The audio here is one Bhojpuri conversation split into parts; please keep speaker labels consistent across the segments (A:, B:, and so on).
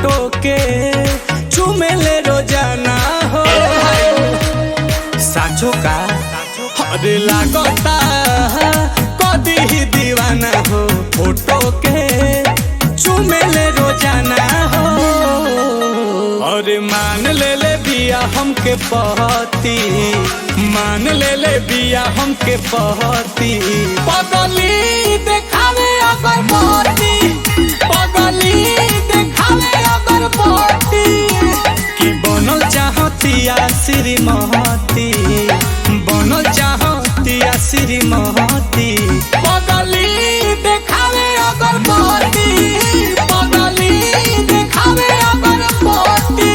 A: फोटो के चुमेले रोजाना हो। साचो का अरे लागता कदी ही दीवाना हो, फोटो के चुमेले रोजाना हो। अरे मान ले बिया हमके पहती, मान ले बिया हमके पहती। पगली देखावे अगर पहती, पगली देखावे अगर पहती। कि बनल चाहतिया श्रीमती, बनल चाहतिया श्रीमती। पगली देखावे अगर पहती, पगली देखावे अगर पहती।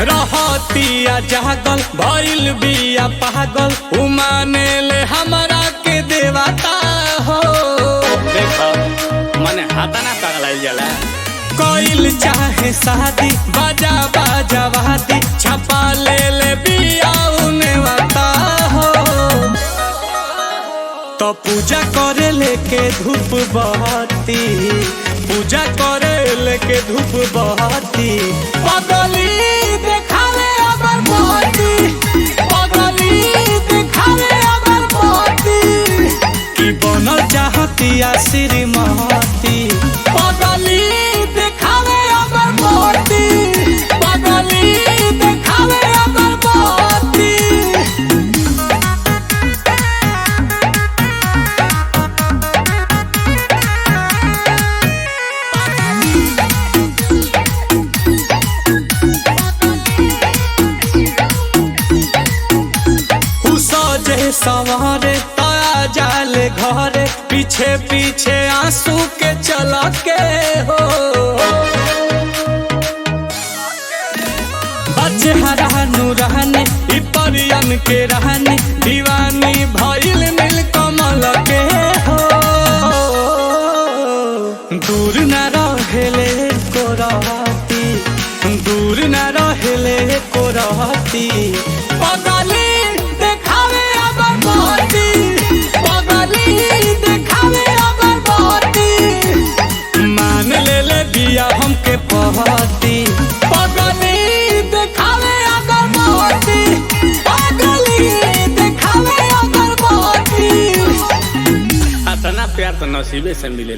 A: रहतिया जागल भइल बिया पागल, उमाने ले हमरा के देवता हो। देखो मने हाथा ना पागल जाला। कोइल चाहे शादी बाजा बाजा वादी, छपा ले बिया उने वाता हो। तो पूजा करे लेके धूप बहती, पूजा करे लेके धूप बहती। पगली देखावे अगर बहती, पगली देखावे अगर बहती। कि बनल चाहतिया श्रीमती, पगली देखावे अगर बहती, पगली देखावे अगर बहती। सवारे ताया जाले घरे, पीछे पीछे आंसू के चला के हो। बच्चे हरा नूरानी परियन के रहनी, दीवानी भइल नील कमल के हो। दूर न रहेले को रहती, दूर न रहेले को रहती। पगली देखावे अगर बहती, पगली देखावे अगर बहती। मान ले बिया हमके पहती, पगली देखावे अगर बहती, पगली देखावे अगर बहती। इतना प्यार तो नसीबे से मिले।